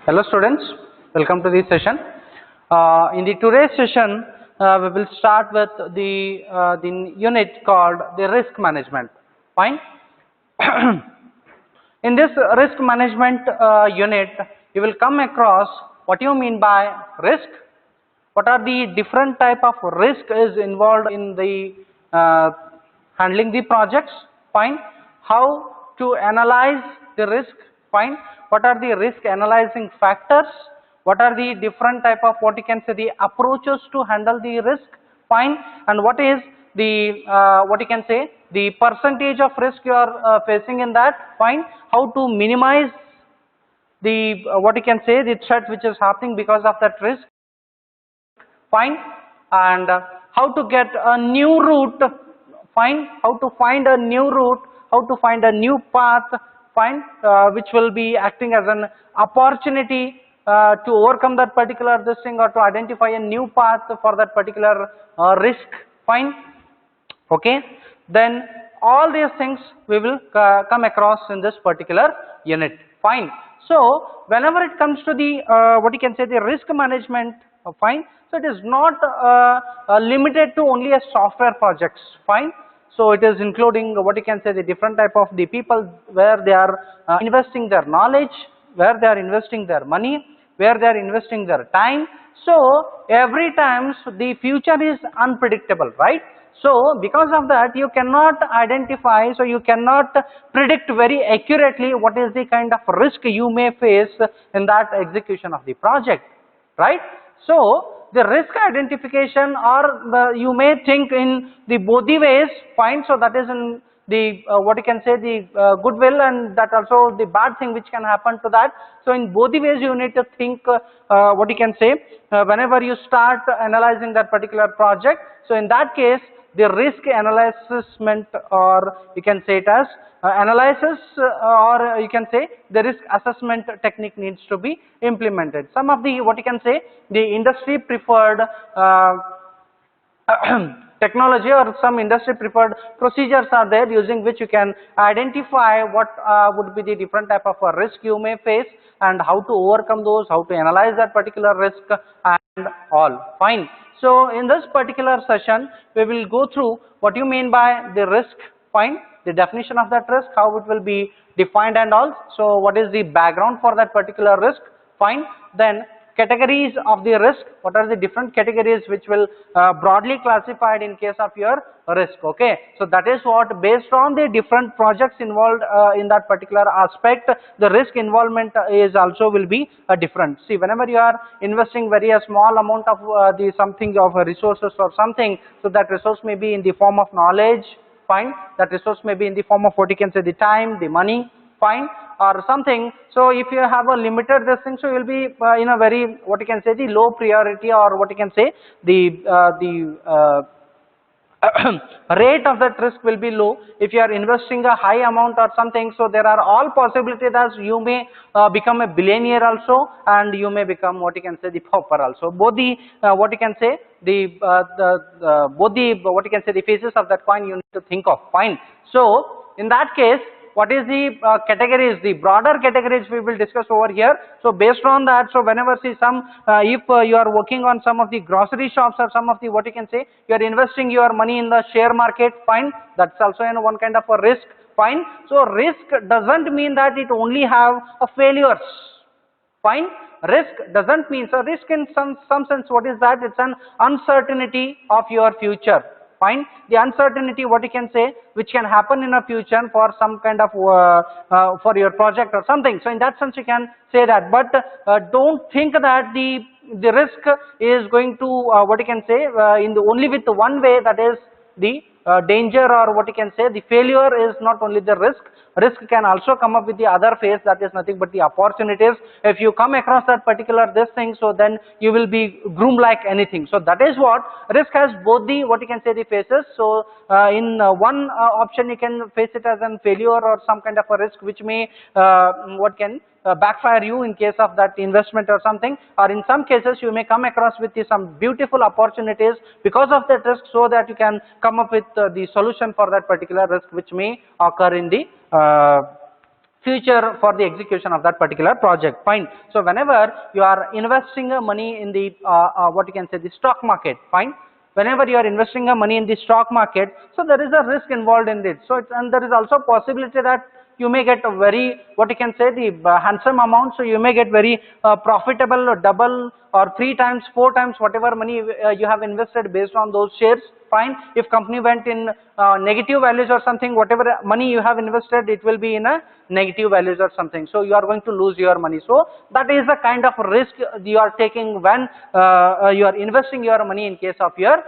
Hello students, welcome to this session. In the today's session, we will start with the unit called the risk management. Fine. In this risk management unit, you will come across what you mean by risk, what are the different type of risk is involved in the handling the projects, fine, how to analyze the risk, fine, what are the risk analyzing factors, what are the different type of what you can say the approaches to handle the risk, fine, and what is the what you can say the percentage of risk you are facing in that, fine, how to minimize the what you can say the threat which is happening because of that risk, fine, and how to get a new route, fine, how to find a new route, how to find a new path, fine, which will be acting as an opportunity to overcome that particular this thing or to identify a new path for that particular risk, fine, okay. Then all these things we will come across in this particular unit, fine. So whenever it comes to the what you can say the risk management, fine, so it is not limited to only a software projects, fine. So it is including what you can say the different type of the people where they are investing their knowledge, where they are investing their money, where they are investing their time. So every time the future is unpredictable, right? So because of that you cannot identify, so you cannot predict very accurately what is the kind of risk you may face in that execution of the project, right? So the risk identification or you may think in the both the ways, fine, so that is in the what you can say the goodwill and that also the bad thing which can happen to that. So in both the ways you need to think what you can say whenever you start analyzing that particular project. So in that case the risk analysis or you can say it as analysis or you can say the risk assessment technique needs to be implemented. Some of the what you can say the industry preferred technology or some industry preferred procedures are there using which you can identify what would be the different type of risk you may face and how to overcome those, how to analyze that particular risk and all, fine. So in this particular session we will go through what you mean by the risk, fine, the definition of that risk, how it will be defined and all, so what is the background for that particular risk, fine, then categories of the risk, what are the different categories which will broadly classified in case of your risk, okay. So that is what based on the different projects involved in that particular aspect, the risk involvement is also will be different. See, whenever you are investing very a small amount of the something of resources or something, so that resource may be in the form of knowledge, fine, that resource may be in the form of what you can say the time, the money, fine, or something. So if you have a limited this thing, so you will be in a very what you can say the low priority or what you can say the rate of that risk will be low. If you are investing a high amount or something, so there are all possibilities as you may become a billionaire also and you may become what you can say the pauper also. Both the what you can say the both the what you can say the faces of that coin you need to think of, fine. So in that case what is the categories, the broader categories we will discuss over here. So based on that, so whenever see some if you are working on some of the grocery shops or some of the what you can say you are investing your money in the share market, fine, that's also one kind of a risk, fine. So risk doesn't mean that it only have a failures, fine. Risk doesn't mean, so risk in some sense what is that, it's an uncertainty of your future, fine, the uncertainty what you can say which can happen in a future for some kind of for your project or something. So in that sense you can say that, but don't think that the risk is going to what you can say in the only with one way, that is the danger or what you can say the failure is not only the risk. Risk can also come up with the other phase, that is nothing but the opportunities. If you come across that particular this thing, so then you will be groomed like anything. So that is what risk has both the what you can say the phases. So in one option you can face it as a failure or some kind of a risk which may what can backfire you in case of that investment or something, or in some cases you may come across with some beautiful opportunities because of that risk, so that you can come up with the solution for that particular risk which may occur in the future for the execution of that particular project. Fine. So whenever you are investing money in the what you can say the stock market, fine. Whenever you are investing money in the stock market, so there is a risk involved in it. So and there is also possibility that you may get a very what you can say the handsome amount. So you may get very profitable or double or 3 times, 4 times whatever money you have invested based on those shares. Fine. If company went in negative values or something, whatever money you have invested, it will be in a negative values or something. So you are going to lose your money. So that is the kind of risk you are taking when you are investing your money in case of your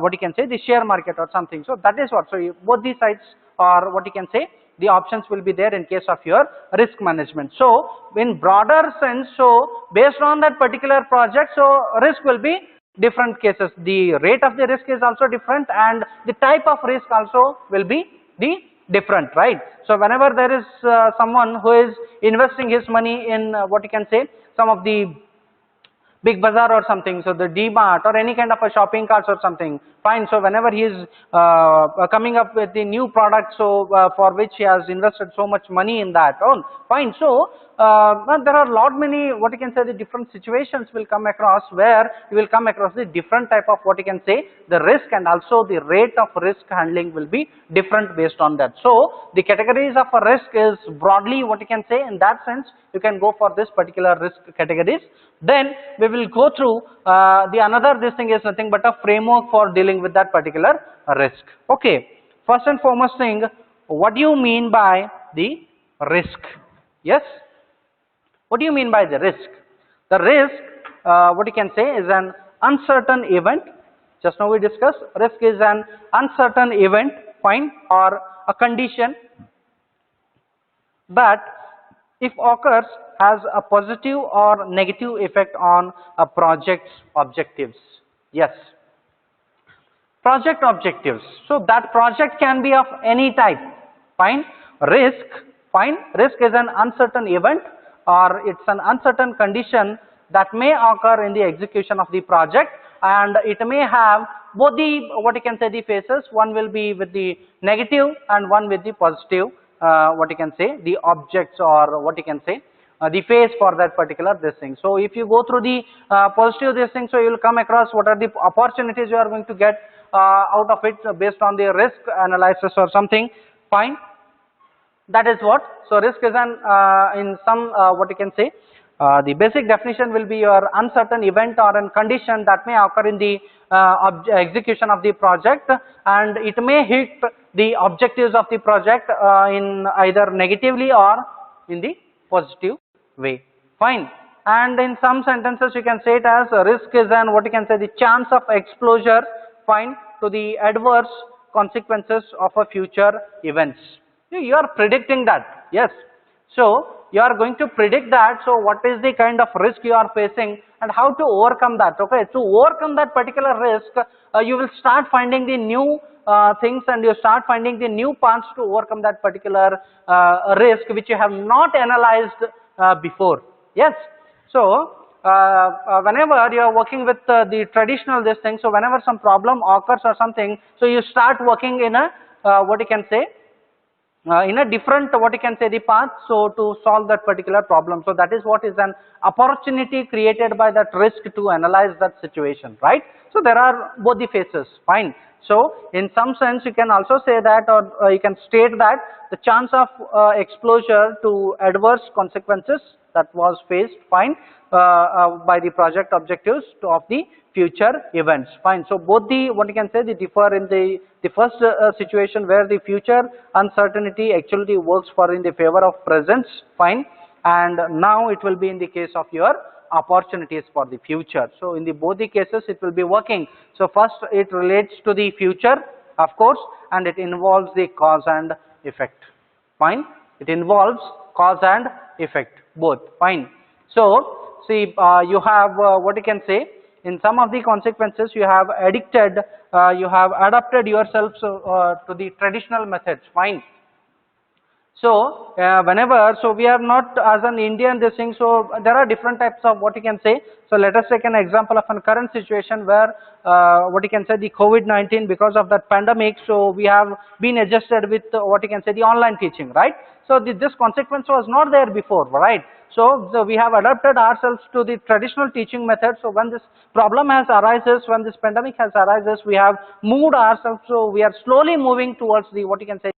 what you can say the share market or something. So that is what. So both these sides are what you can say the options will be there in case of your risk management. So in broader sense, so based on that particular project, so risk will be different cases. The rate of the risk is also different and the type of risk also will be the different, right? So whenever there is someone who is investing his money in what you can say some of the Big Bazaar or something, so the D-Mart or any kind of a shopping carts or something, fine. So whenever he is coming up with the new product, so for which he has invested so much money in that, all fine. So there are lot many what you can say the different situations will come across where you will come across the different type of what you can say the risk, and also the rate of risk handling will be different based on that. So the categories of a risk is broadly what you can say in that sense you can go for this particular risk categories. Then we will go through the another this thing is nothing but a framework for dealing with that particular risk. Okay, first and foremost thing, what do you mean by the risk? Yes, what do you mean by the risk? The risk what you can say is an uncertain event. Just now we discussed risk is an uncertain event, fine, or a condition that if occurs has a positive or negative effect on a project's objectives. Yes, project objectives. So that project can be of any type, fine. Risk, fine. Risk is an uncertain event or it's an uncertain condition that may occur in the execution of the project, and it may have both the what you can say the phases. One will be with the negative and one with the positive what you can say the objects or what you can say the phase for that particular this thing. So if you go through the positive this thing, so you will come across what are the opportunities you are going to get out of it based on the risk analysis or something, fine. That is what. So risk is an in some what you can say the basic definition will be your uncertain event or a condition that may occur in the execution of the project, and it may hit the objectives of the project in either negatively or in the positive way, fine. And in some sentences you can say it as risk is an what you can say the chance of exposure, fine, to the adverse consequences of a future events. You are predicting that, yes. So you are going to predict that. So what is the kind of risk you are facing and how to overcome that? Okay, to overcome that particular risk, you will start finding the new things, and you start finding the new paths to overcome that particular risk which you have not analyzed before. Yes. So whenever you are working with the traditional this thing, so whenever some problem occurs or something, so you start working in a what you can say in a different what you can say the path, so to solve that particular problem. So that is what is an opportunity created by that risk to analyze that situation, right? So there are both the phases, fine. So in some sense you can also say that, or you can state that the chance of exposure to adverse consequences that was faced, fine, by the project objectives of the future events, fine. So both the what you can say they differ in the first situation where the future uncertainty actually works for in the favor of presence, fine, and now it will be in the case of your opportunities for the future. So in the both the cases it will be working. So first it relates to the future, of course, and it involves the cause and effect, fine. It involves cause and effect both, fine. So see you have what you can say in some of the consequences you have addicted, you have adapted yourself to the traditional methods, fine. So whenever, so we are not as an Indian this thing, so there are different types of what you can say. So let us take an example of a current situation where what you can say the COVID-19, because of that pandemic, so we have been adjusted with what you can say the online teaching, right? So this consequence was not there before, right? So we have adapted ourselves to the traditional teaching method. So when this problem has arises, when this pandemic has arises, we have moved ourselves. So we are slowly moving towards the, what you can say,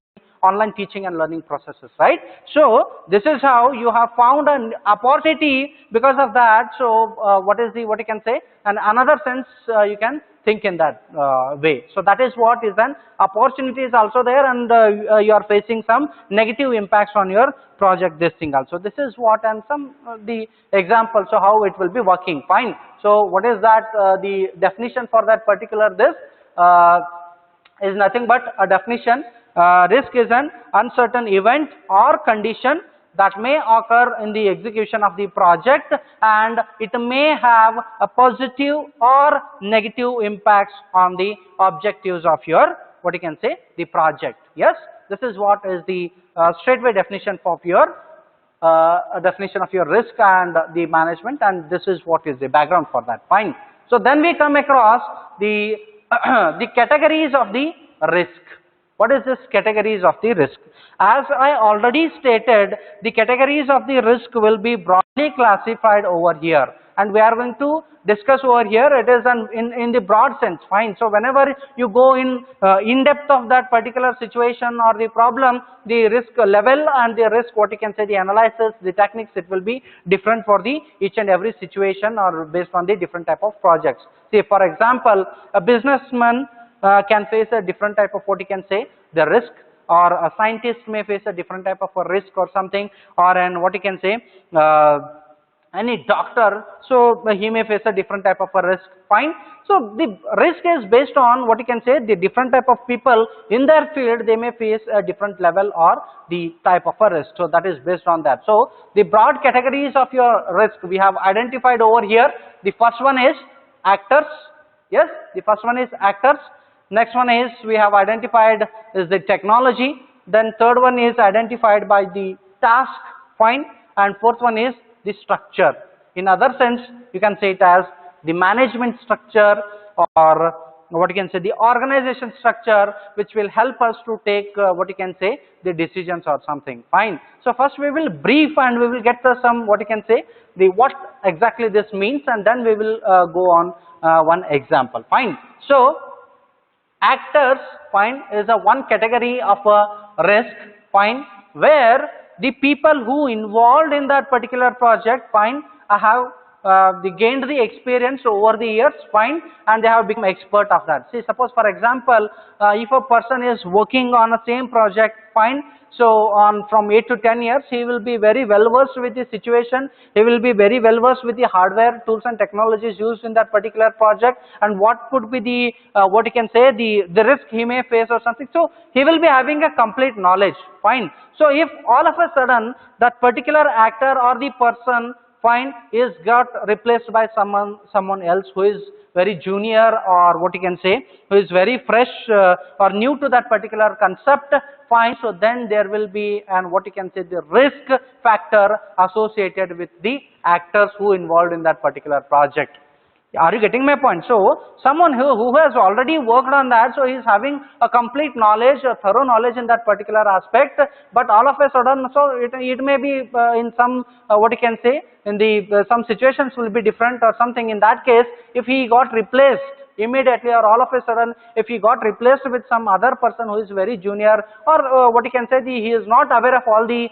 online teaching and learning processes, right? So this is how you have found an opportunity because of that. So what you can say, and another sense you can think in that way. So that is what is an opportunity is also there, and you are facing some negative impacts on your project, this thing also. This is what, and some the examples of how it will be working. Fine. So what is that the definition for that particular this is nothing but a definition. Risk is an uncertain event or condition that may occur in the execution of the project, and it may have a positive or negative impacts on the objectives of your, what you can say, the project. Yes, this is what is the straightway definition of your definition of your risk and the management, and this is what is the background for that. Fine. So then we come across the the categories of the risk. What is this categories of the risk? As I already stated, the categories of the risk will be broadly classified over here, and we are going to discuss over here. It is in the broad sense. Fine. So whenever you go in depth of that particular situation or the problem, the risk level and the risk, what you can say, the analysis, the techniques, it will be different for the each and every situation or based on the different type of projects. Say for example, a businessman can face a different type of, what you can say, the risk, or a scientist may face a different type of a risk or something, or an, what you can say, any doctor, so he may face a different type of a risk. Fine. So the risk is based on, what you can say, the different type of people in their field, they may face a different level or the type of a risk. So that is based on that. So the broad categories of your risk we have identified over here. The first one is actors. Yes, the first one is actors. Next one is we have identified is the technology. Then third one is identified by the task. Fine. And fourth one is the structure. In other sense, you can say it as the management structure, or what you can say, the organization structure, which will help us to take what you can say, the decisions or something. Fine. So first we will brief and we will get to some, what you can say, the what exactly this means, and then we will go on one example. Fine. So actors, fine, is a one category of a risk, fine, where the people who involved in that particular project, fine, have they gained the experience over the years, fine, and they have become expert of that. See, suppose for example, if a person is working on a same project, fine, so from 8 to 10 years, he will be very well versed with the situation. He will be very well versed with the hardware, tools and technologies used in that particular project, and what could be the, what you can say, the risk he may face or something. So he will be having a complete knowledge, fine. So if all of a sudden that particular actor or the person, fine, is got replaced by someone else who is very junior, or what you can say, who is very fresh or new to that particular concept, fine, so then there will be, and what you can say, the risk factor associated with the actors who involved in that particular project. Are you getting my point? So someone who has already worked on that, so he is having a complete knowledge, a thorough knowledge in that particular aspect, but all of a sudden, so it may be in some, what you can say, in the some situations will be different or something. In that case, if he got replaced immediately, or all of a sudden if he got replaced with some other person who is very junior, or what you can say, he is not aware of all the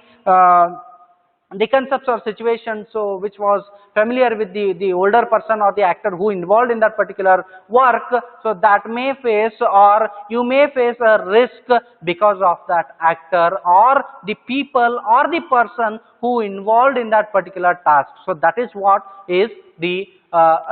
concepts or situations, so which was familiar with the older person or the actor who involved in that particular work, so that may face, or you may face a risk because of that actor or the people or the person who involved in that particular task. So that is what is the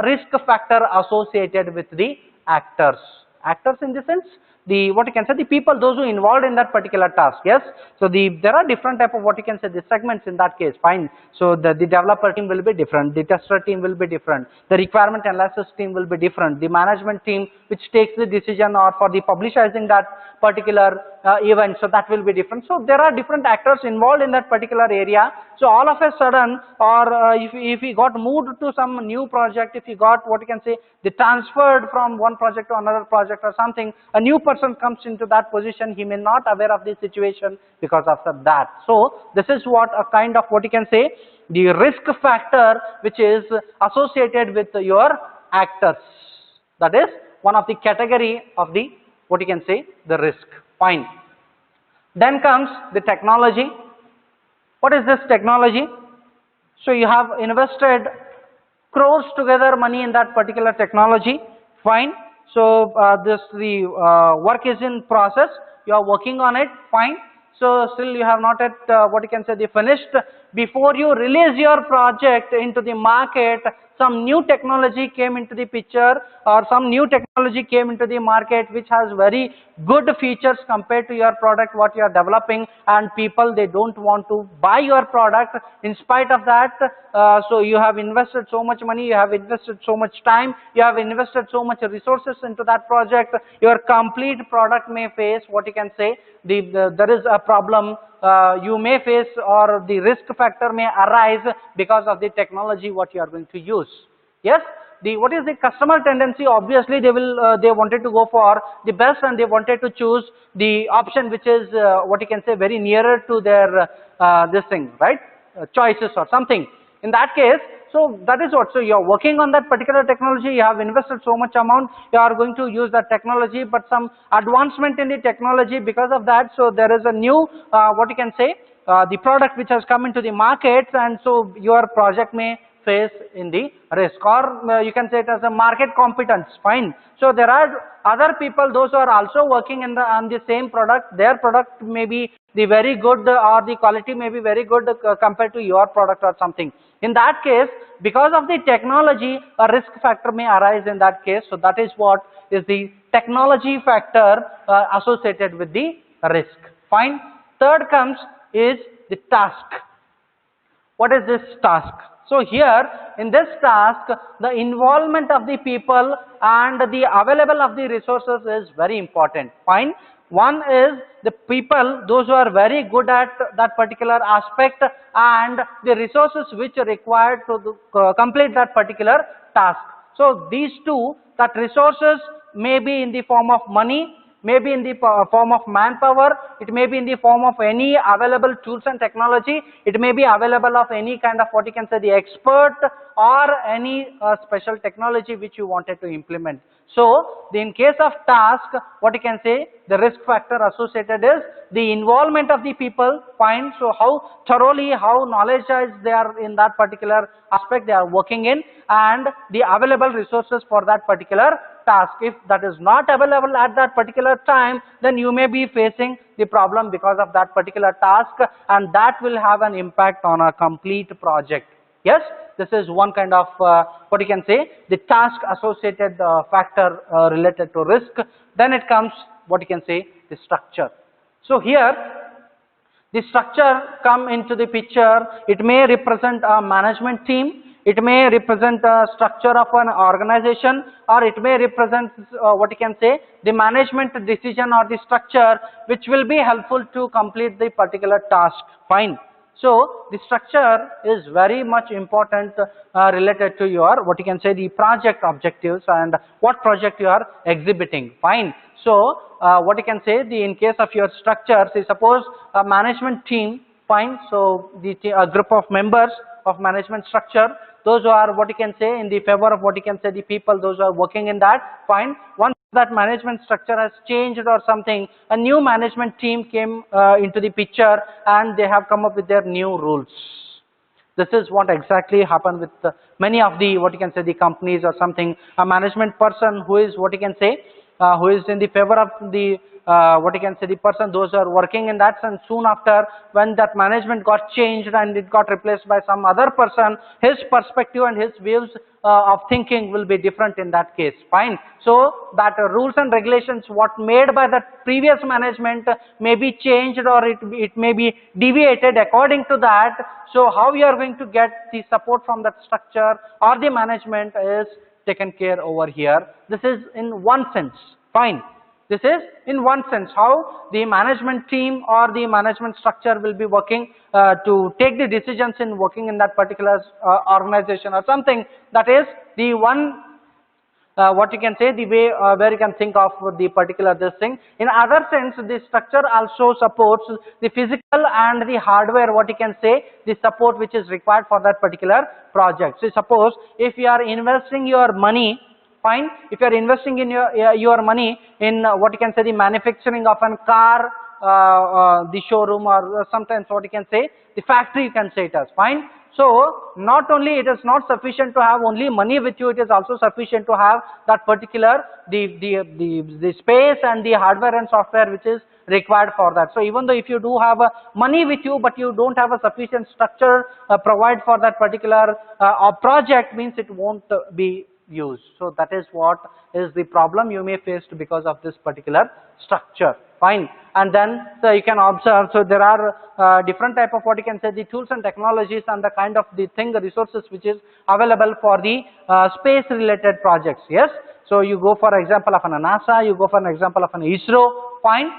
risk factor associated with the actors. Actors in the sense, the, what you can say, the people, those who involved in that particular task. Yes. So there are different type of, what you can say, the segments in that case. Fine. So the developer team will be different, the tester team will be different, the requirement analysis team will be different, the management team which takes the decision or for the publicizing that particular event, so that will be different. So there are different actors involved in that particular area. So all of a sudden, or if he got moved to some new project, if he got, what you can say, they transferred from one project to another project or something, a new person person comes into that position, he may not aware of the situation because of that. So this is what a kind of what you can say the risk factor which is associated with your actors. That is one of the category of the what you can say the risk. Fine. Then comes the technology. What is this technology? So you have invested crores together money in that particular technology. Fine. So the work is in process. You are working on it. Fine. So still you have not yet what you can say the finished. Before you release your project into the market, some new technology came into the picture, or some new technology came into the market which has very good features compared to your product what you are developing, and people they don't want to buy your product. In spite of that, so you have invested so much money, you have invested so much time, you have invested so much resources into that project. Your complete product may face what you can say there is a problem you may face, or the risk factor may arise because of the technology what you are going to use. Yes, what is the customer tendency? Obviously they will they wanted to go for the best, and they wanted to choose the option which is what you can say very nearer to their this thing, right, choices or something. In that case, so that is what, so you are working on that particular technology, you have invested so much amount, you are going to use that technology, but some advancement in the technology because of that, so there is a new what you can say the product which has come into the market, and so your project may face in the risk, or you can say it as a market competence. Fine. So there are other people, those who are also working in on the same product, their product may be the very good, or the quality may be very good compared to your product or something. In that case, because of the technology, a risk factor may arise in that case. So that is what is the technology factor associated with the risk. Fine. Third comes is the task. What is this task? So here in this task, the involvement of the people and the available of the resources is very important. Fine. One is the people, those who are very good at that particular aspect, and the resources which are required to complete that particular task. So these two, that resources may be in the form of money, may be in the form of manpower, it may be in the form of any available tools and technology, it may be available of any kind of what you can say the expert, or any special technology which you wanted to implement. So in case of task, what you can say the risk factor associated is the involvement of the people. Fine. So how thoroughly, how knowledgeized they are in that particular aspect they are working in, and the available resources for that particular task. If that is not available at that particular time, then you may be facing the problem because of that particular task, and that will have an impact on a complete project. Yes, this is one kind of what you can say the task associated factor related to risk. Then it comes what you can say the structure. So here the structure come into the picture. It may represent a management team, it may represent a structure of an organization, or it may represent what you can say the management decision or the structure which will be helpful to complete the particular task. Fine. So the structure is very much important related to your what you can say the project objectives and what project you are exhibiting. Fine. So what you can say in case of your structure, say suppose a management team. Fine. So a group of members of management structure, those who are what you can say in the favor of what you can say the people, those who are working in that. Fine. Once that management structure has changed or something, a new management team came into the picture, and they have come up with their new rules. This is what exactly happened with many of the what you can say the companies or something. A management person who is what you can say who is in the favor of the what you can say the person, those who are working in that, and soon after when that management got changed and it got replaced by some other person, his perspective and his views of thinking will be different in that case. Fine. So that rules and regulations what made by the previous management may be changed, or it may be deviated according to that. So how you are going to get the support from that structure or the management is taken care over here. This is in one sense. Fine. This is in one sense how the management team or the management structure will be working to take the decisions in working in that particular organization or something. That is the one what you can say, the way where you can think of the particular this thing. In other sense, the structure also supports the physical and the hardware, what you can say, the support which is required for that particular project. So suppose if you are investing your money, fine, if you are investing in your money in what you can say, the manufacturing of a car, the showroom, or sometimes what you can say, the factory, you can say it as, fine. So not only it is not sufficient to have only money with you, it is also sufficient to have that particular the space and the hardware and software which is required for that. So even though if you do have money with you, but you don't have a sufficient structure provide for that particular project, means it won't be used. So that is what is the problem you may face because of this particular structure, fine. And then so you can observe, so there are different type of what you can say, the tools and technologies and the kind of the thing, the resources which is available for the space related projects. Yes, so you go for example of an NASA, you go for an example of an ISRO, fine.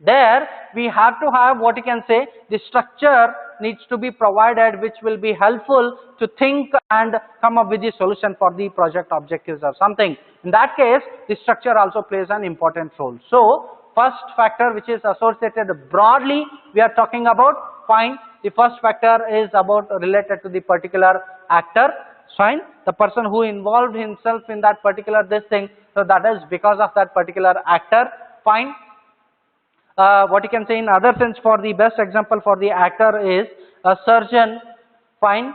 There we have to have what you can say, the structure needs to be provided which will be helpful to think and come up with the solution for the project objectives or something. In that case, the structure also plays an important role. So first factor which is associated broadly we are talking about, fine. The first factor is about related to the particular actor, fine, the person who involved himself in that particular this thing. So that is because of that particular actor, fine. What you can say in other sense, for the best example for the actor is a surgeon, fine,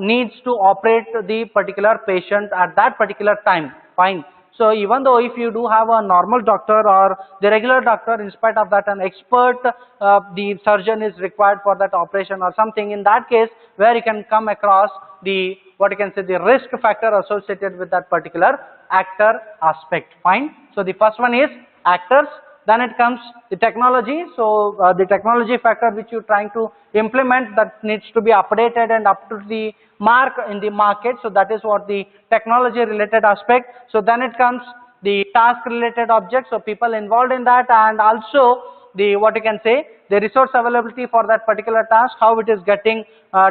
needs to operate the particular patient at that particular time, fine. So even though if you do have a normal doctor or the regular doctor, in spite of that an expert, the surgeon is required for that operation or something, in that case where you can come across the what you can say, the risk factor associated with that particular actor aspect, fine. So the first one is actors. Then it comes the technology. So the technology factor which you are trying to implement, that needs to be updated and up to the mark in the market. So that is what the technology related aspect. So then it comes the task related objects, so people involved in that, and also the what you can say, the resource availability for that particular task, how it is getting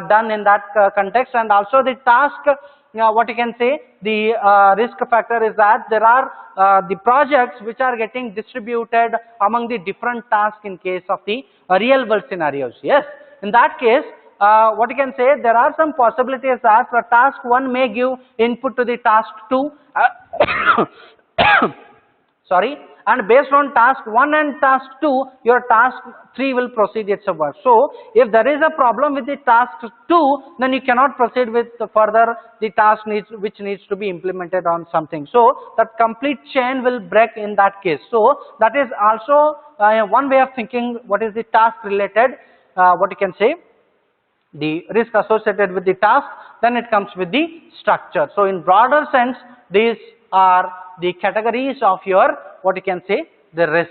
done in that context, and also the task. What you can say, the risk factor is that there are the projects which are getting distributed among the different tasks in case of the real world scenarios. Yes, in that case what you can say, there are some possibilities that for task 1 may give input to the task 2 sorry, and based on task 1 and task 2, your task 3 will proceed its work. So if there is a problem with the task 2, then you cannot proceed with further the task which needs to be implemented on something. So that complete chain will break in that case. So that is also one way of thinking what is the task related, what you can say, the risk associated with the task. Then it comes with the structure. So in broader sense, these are the categories of your what you can say, the risk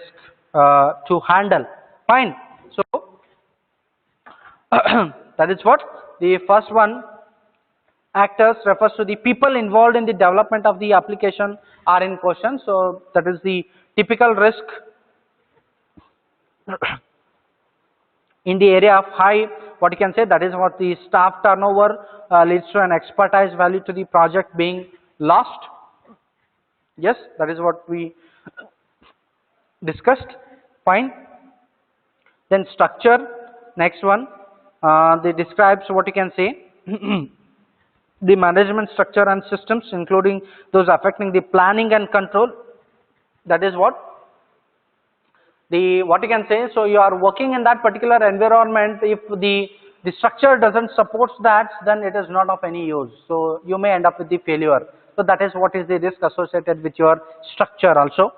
to handle, fine. So that is what the first one, actors, refers to the people involved in the development of the application are in question. So that is the typical risk in the area of high, what you can say, that is what the staff turnover leads to an expertise value to the project being lost. Yes, that is what we discussed, fine. Then structure, next one, they describes what you can say the management structure and systems, including those affecting the planning and control. That is what the what you can say. So you are working in that particular environment, if the structure doesn't support that, then it is not of any use. So you may end up with the failure. So that is what is the risk associated with your structure also.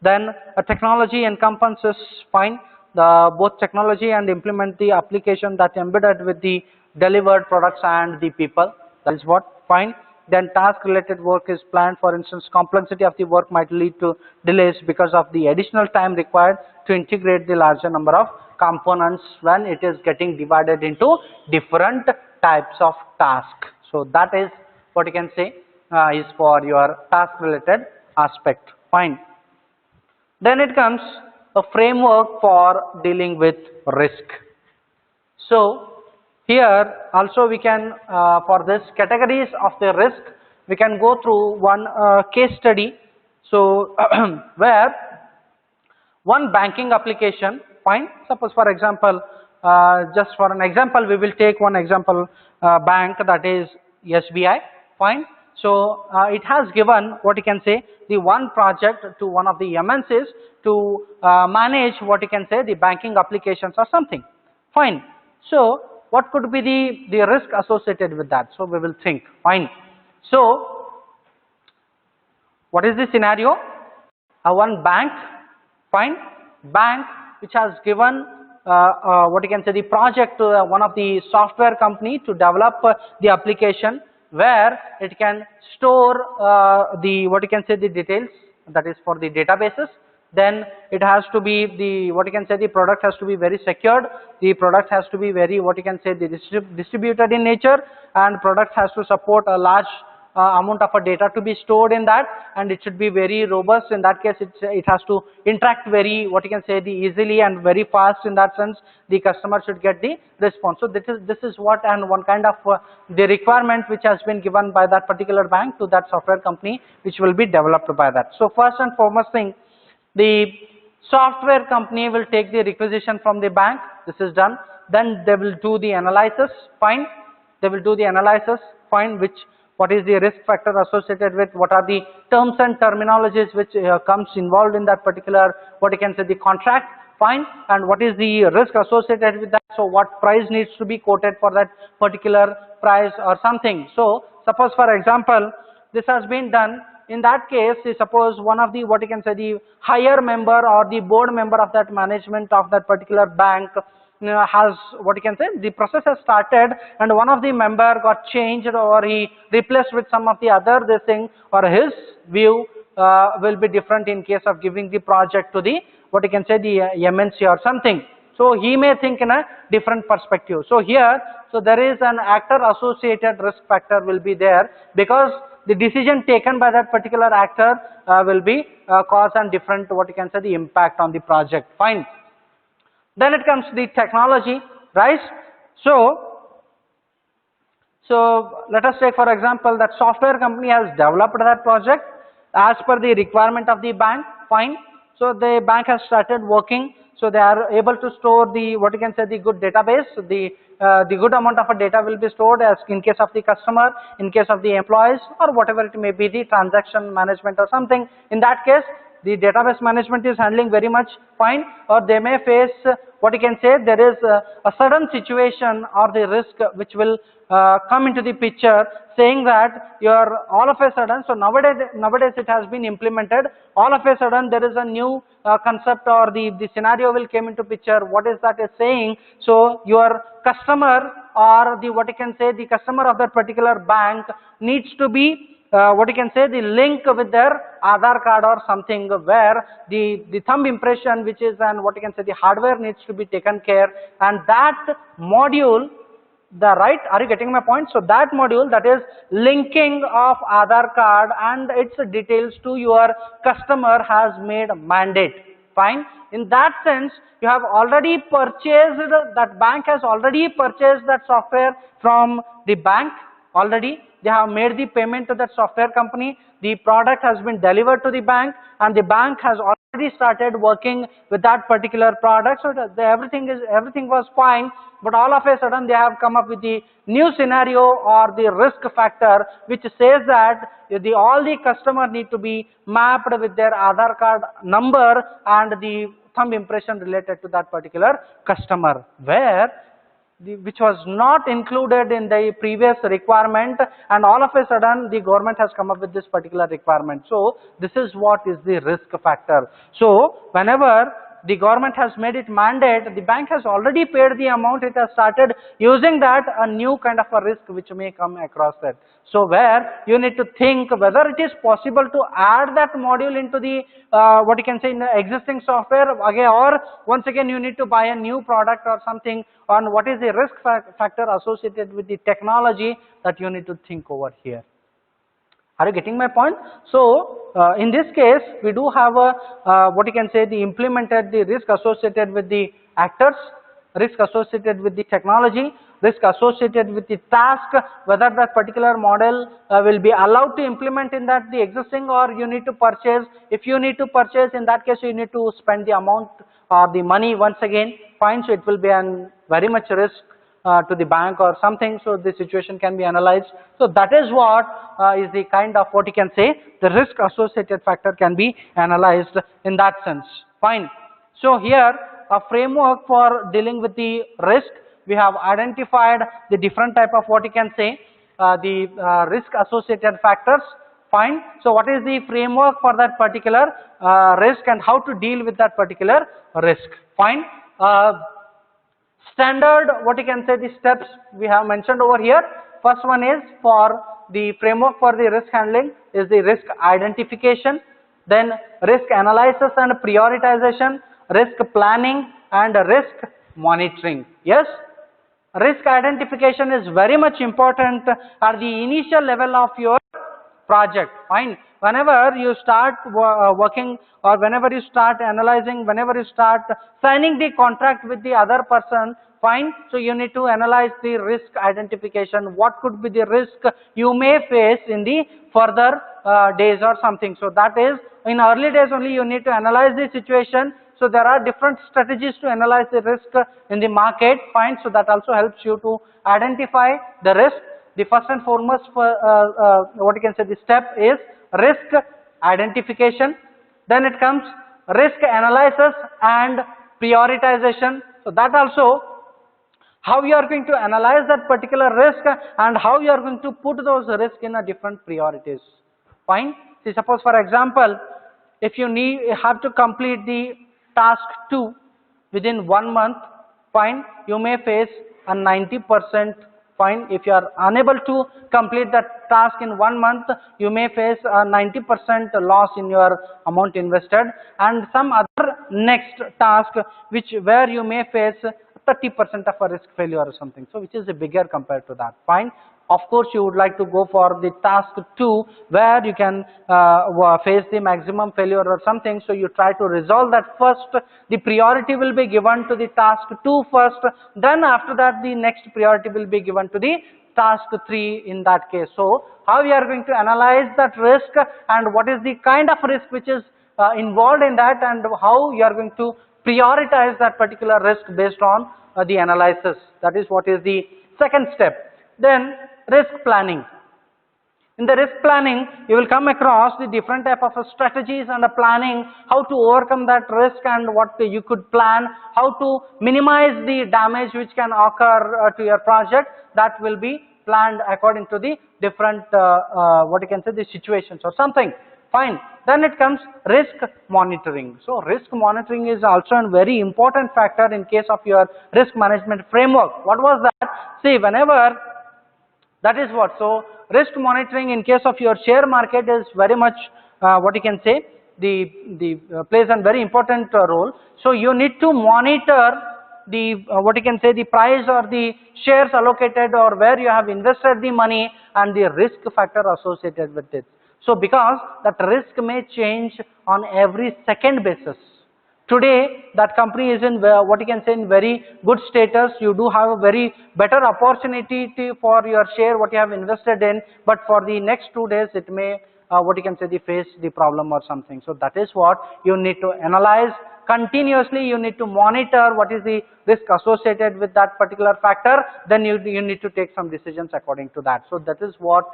Then a technology encompasses, fine, the both technology and implement the application that embedded with the delivered products and the people. That is what, fine. Then task related work is planned. For instance, complexity of the work might lead to delays because of the additional time required to integrate the larger number of components when it is getting divided into different types of tasks. So that is what you can say is for your task related aspect, fine. Then it comes a framework for dealing with risk. So here also we can for this categories of the risk, we can go through one case study. So where one banking application, fine, suppose for example, just for an example, we will take one example bank, that is SBI, fine. So it has given, what you can say, the one project to one of the MNCs to manage, what you can say, the banking applications or something, fine. So what could be the risk associated with that? So we will think, fine. So what is the scenario? One bank, fine, bank which has given what you can say, the project to one of the software company to develop the application where it can store the, what you can say, the details, that is for the databases. Then it has to be the, what you can say, the product has to be very secured, the product has to be very, what you can say, the distributed in nature, and product has to support a large amount of a data to be stored in that, and it should be very robust. In that case, it has to interact very, what you can say, the easily and very fast. In that sense, the customer should get the response. So this is what, and one kind of the requirement which has been given by that particular bank to that software company, which will be developed by that. So first and foremost thing, the software company will take the requisition from the bank. This is done. Then they will do the analysis, fine. They will do the analysis, fine, which, what is the risk factor associated with, what are the terms and terminologies which comes involved in that particular, what you can say, the contract, fine, and what is the risk associated with that. So what price needs to be quoted for that particular price or something. So suppose for example, this has been done. In that case, suppose one of the, what you can say, the higher member or the board member of that management of that particular bank has, what you can say, the process has started, and one of the member got changed or he replaced with some of the other this thing, or his view will be different in case of giving the project to the, what you can say, the MNC or something. So he may think in a different perspective. So here, so there is an actor associated risk factor will be there, because the decision taken by that particular actor will be cause and different, what you can say, the impact on the project, fine. Then it comes to the technology, right? So let us take for example that software company has developed that project as per the requirement of the bank, fine. So the bank has started working, so they are able to store the, what you can say, the good database, the good amount of a data will be stored as in case of the customer, in case of the employees, or whatever it may be, the transaction management or something. In that case, the database management is handling very much fine, or they may face, what you can say, there is a sudden situation or the risk which will come into the picture, saying that you're all of a sudden, so nowadays it has been implemented, all of a sudden there is a new concept or the scenario will come into picture. What is that is saying? So your customer or the, what you can say, the customer of that particular bank needs to be what you can say, the link with their Aadhaar card or something, where the thumb impression, which is, and what you can say, the hardware needs to be taken care, and that module, the right, are you getting my point? So that module, that is linking of Aadhaar card and its details to your customer, has made mandate, fine. In that sense, you have already purchased, that bank has already purchased that software from the bank already. They have made the payment to that software company, the product has been delivered to the bank, and the bank has already started working with that particular product. So everything was fine, but all of a sudden they have come up with the new scenario or the risk factor, which says that all the customer need to be mapped with their Aadhaar card number and the thumb impression related to that particular customer, where which was not included in the previous requirement, and all of a sudden the government has come up with this particular requirement. So this is what is the risk factor. So whenever the government has made it mandate, the bank has already paid the amount, it has started using that, a new kind of a risk which may come across that. So where you need to think whether it is possible to add that module into the what you can say, in the existing software again, or once again you need to buy a new product or something, on what is the risk factor associated with the technology that you need to think over here. Are you getting my point? So in this case, we do have a what you can say, the implemented the risk associated with the actors, risk associated with the technology, risk associated with the task, whether that particular model will be allowed to implement in that the existing, or you need to purchase. If you need to purchase, in that case you need to spend the amount or the money once again, fine, so it will be an very much risk to the bank or something, so the situation can be analyzed. So that is what is the kind of what you can say the risk associated factor can be analyzed in that sense, fine. So here a framework for dealing with the risk, we have identified the different type of what you can say the risk associated factors, fine. So what is the framework for that particular risk and how to deal with that particular risk, fine. Standard what you can say the steps we have mentioned over here. First one is for the framework for the risk handling is the risk identification, then risk analysis and prioritization, risk planning and risk monitoring. Yes, risk identification is very much important at the initial level of your project, fine. Whenever you start working, or whenever you start analyzing, whenever you start signing the contract with the other person, fine, so you need to analyze the risk identification, what could be the risk you may face in the further days or something. So that is in early days only you need to analyze the situation. So there are different strategies to analyze the risk in the market, fine, so that also helps you to identify the risk. The first and foremost what you can say the step is risk identification, then it comes risk analysis and prioritization. So that also how you are going to analyze that particular risk and how you are going to put those risks in a different priorities, fine. See, suppose for example, if you have to complete the task 2 within 1 month, fine, you may face a 90%, fine. If you are unable to complete that task in 1 month, you may face a 90% loss in your amount invested, and some other next task where you may face 30% of a risk failure or something, so which is a bigger compared to that, fine. Of course you would like to go for the task 2 where you can face the maximum failure or something, so you try to resolve that first. The priority will be given to the task 2 first, then after that the next priority will be given to the task 3 in that case. So how we are going to analyze that risk and what is the kind of risk which is involved in that, and how you are going to prioritize that particular risk based on the analysis. That is what is the second step. Then risk planning. In the risk planning, you will come across the different type of strategies and the planning, how to overcome that risk and what you could plan, how to minimize the damage which can occur to your project. That will be planned according to the different what you can say the situations or something, fine. Then it comes risk monitoring. So risk monitoring is also a very important factor in case of your risk management framework. What was that? See, whenever that is what, so risk monitoring in case of your share market is very much what you can say the plays a very important role. So you need to monitor the what you can say the price or the shares allocated or where you have invested the money and the risk factor associated with it. So because that risk may change on every second basis. Today that company is in what you can say in very good status, you do have a very better opportunity for your share what you have invested in, but for the next 2 days it may what you can say the face the problem or something. So that is what you need to analyze continuously. You need to monitor what is the risk associated with that particular factor, then you need to take some decisions according to that. So that is what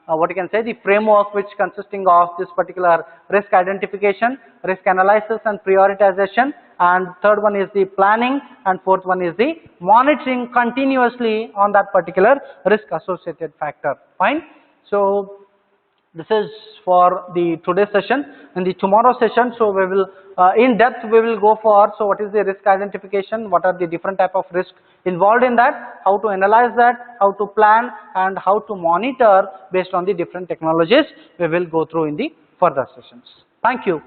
what you can say the framework which consisting of this particular risk identification, risk analysis and prioritization, and third one is the planning, and fourth one is the monitoring continuously on that particular risk associated factor, fine. So this is for the today's session. In the tomorrow session, so we will in depth we will go for, so what is the risk identification, what are the different type of risk involved in that, how to analyze that, how to plan and how to monitor based on the different technologies we will go through in the further sessions. Thank you.